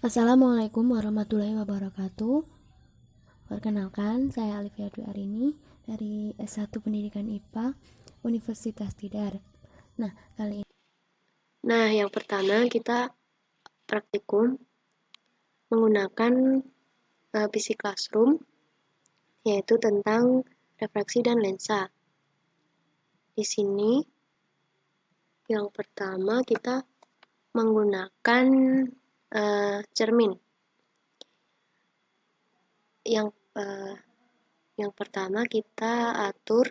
Assalamualaikum warahmatullahi wabarakatuh. Perkenalkan, saya Alifia Dwi Arini dari S1 Pendidikan IPA Universitas Tidar. Yang pertama kita praktikum menggunakan PC Classroom, yaitu tentang refraksi dan lensa. Di sini yang pertama kita menggunakan cermin. Yang pertama kita atur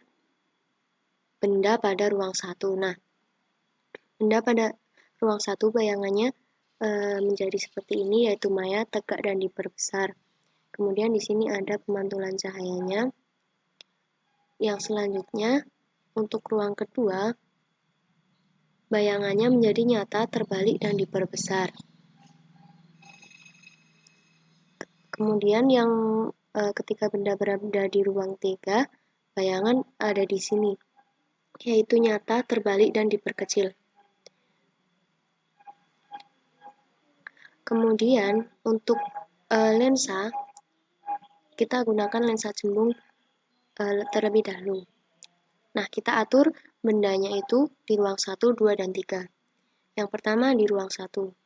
benda pada ruang satu. Nah, benda pada ruang satu bayangannya menjadi seperti ini, yaitu maya, tegak, dan diperbesar. Kemudian di sini ada pemantulan cahayanya. Yang selanjutnya, untuk ruang kedua, bayangannya menjadi nyata, terbalik, dan diperbesar. Kemudian yang ketika benda berada di ruang 3, bayangan ada di sini, yaitu nyata, terbalik, dan diperkecil. Kemudian untuk lensa, kita gunakan lensa cembung terlebih dahulu. Nah, kita atur bendanya itu di ruang 1, 2, dan 3. Yang pertama di ruang 1.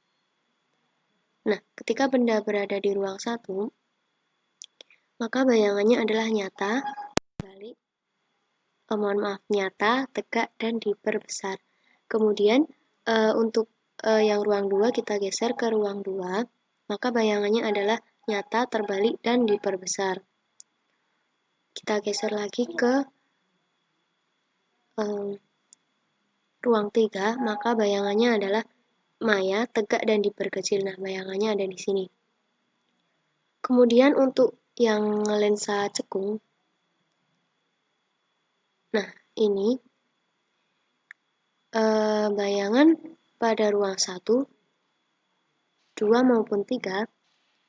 Nah, ketika benda berada di ruang 1, maka bayangannya adalah nyata, terbalik, nyata, tegak, dan diperbesar. Kemudian untuk yang ruang 2 kita geser ke ruang 2, maka bayangannya adalah nyata, terbalik, dan diperbesar. Kita geser lagi ke ruang 3, maka bayangannya adalah maya, tegak, dan diperkecil. Nah, bayangannya ada di sini. Kemudian untuk yang lensa cekung, nah ini bayangan pada ruang 1, 2 maupun 3,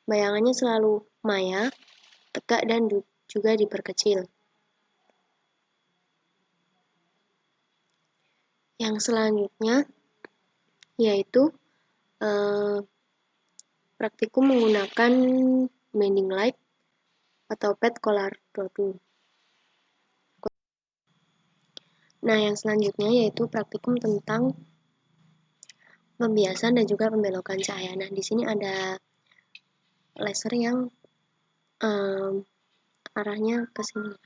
bayangannya selalu maya, tegak, dan juga diperkecil. Yang selanjutnya yaitu praktikum menggunakan bending light atau pet color dodge. Nah, yang selanjutnya yaitu praktikum tentang pembiasan dan juga pembelokan cahaya. Nah, di sini ada laser yang arahnya ke sini.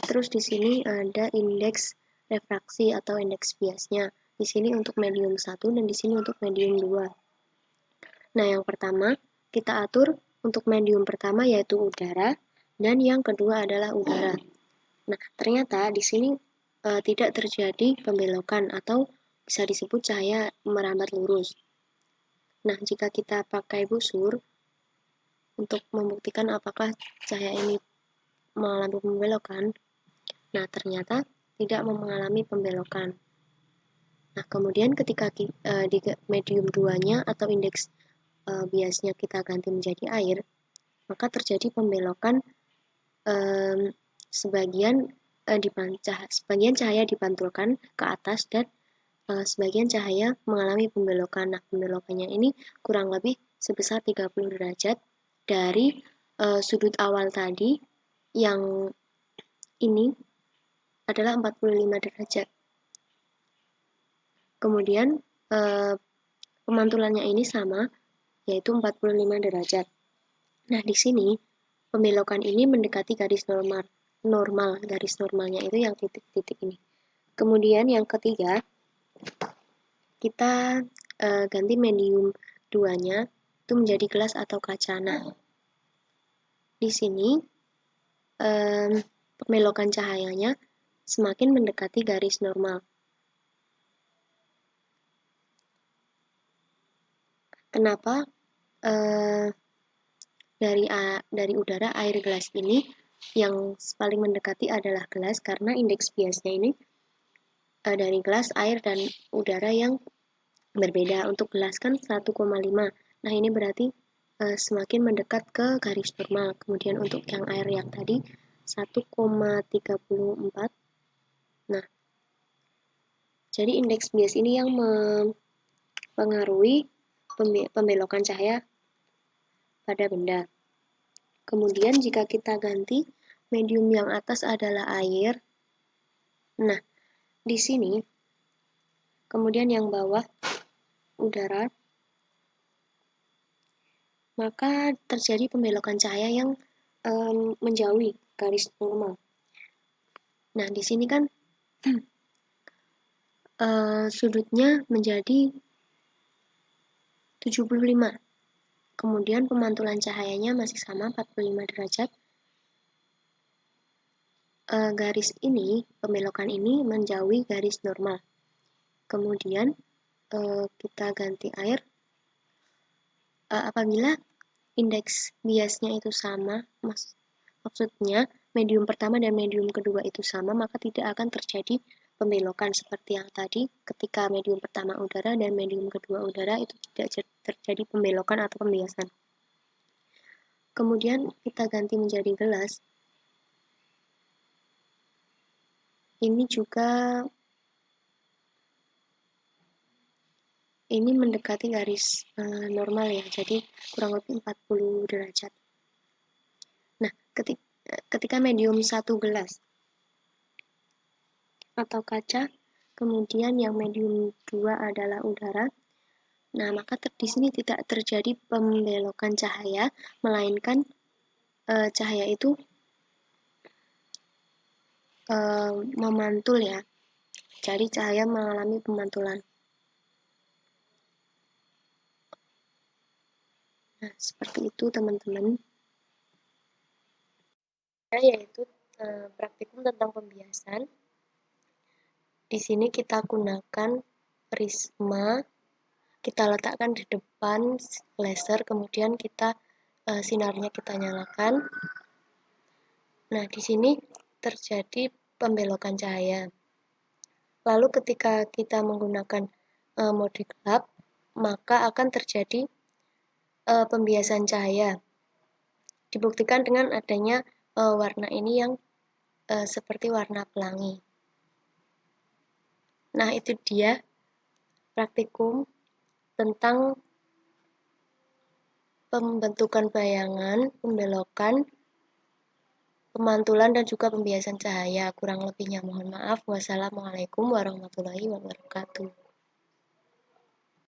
Terus di sini ada indeks refraksi atau indeks biasnya. Di sini untuk medium 1 dan di sini untuk medium 2. Nah, yang pertama kita atur untuk medium pertama yaitu udara dan yang kedua adalah udara. Nah, ternyata di sini tidak terjadi pembelokan atau bisa disebut cahaya merambat lurus. Nah, jika kita pakai busur untuk membuktikan apakah cahaya ini mengalami pembelokan, nah ternyata tidak mengalami pembelokan. Nah, kemudian ketika di medium 2-nya atau indeks biasnya kita ganti menjadi air, maka terjadi pembelokan sebagian cahaya dipantulkan ke atas dan sebagian cahaya mengalami pembelokan. Nah, pembelokannya ini kurang lebih sebesar 30 derajat dari sudut awal tadi yang ini adalah 45 derajat. Kemudian pemantulannya ini sama, yaitu 45 derajat. Nah, di sini pembelokan ini mendekati garis normal. Garis normalnya itu yang titik-titik ini. Kemudian yang ketiga, kita ganti medium 2-nya itu menjadi gelas atau kaca. Nah, di sini pembelokan cahayanya semakin mendekati garis normal. Kenapa dari udara air gelas ini yang paling mendekati adalah gelas karena indeks biasnya ini dari gelas, air, dan udara yang berbeda. Untuk gelas kan 1,5. Nah, ini berarti semakin mendekat ke garis normal. Kemudian untuk yang air yang tadi 1,34. Nah, jadi indeks bias ini yang mempengaruhi pembelokan cahaya pada benda. Kemudian jika kita ganti medium yang atas adalah air, nah di sini kemudian yang bawah udara, maka terjadi pembelokan cahaya yang menjauhi garis normal. Nah di sini kan sudutnya menjadi 75. Kemudian pemantulan cahayanya masih sama 45 derajat. Garis ini, pembelokan ini menjauhi garis normal. Kemudian kita ganti air. Apabila indeks biasnya itu sama, maksudnya medium pertama dan medium kedua itu sama, maka tidak akan terjadi pembelokan seperti yang tadi. Ketika medium pertama udara dan medium kedua udara, itu tidak terjadi pembelokan atau pembiasan. Kemudian kita ganti menjadi gelas. Ini juga mendekati garis normal ya, jadi kurang lebih 40 derajat. Nah, ketika medium 1 gelas atau kaca, kemudian yang medium 2 adalah udara, nah maka di sini tidak terjadi pembelokan cahaya, melainkan cahaya itu memantul ya. Jadi cahaya mengalami pemantulan. Nah, seperti itu teman-teman. Yaitu praktikum tentang pembiasan. Di sini kita gunakan prisma, kita letakkan di depan laser, kemudian kita sinarnya kita nyalakan. Nah, di sini terjadi pembelokan cahaya. Lalu ketika kita menggunakan mode gelap, maka akan terjadi pembiasan cahaya. Dibuktikan dengan adanya warna ini yang seperti warna pelangi. Nah, itu dia praktikum tentang pembentukan bayangan, pembelokan, pemantulan, dan juga pembiasan cahaya. Kurang lebihnya mohon maaf. Wassalamualaikum warahmatullahi wabarakatuh.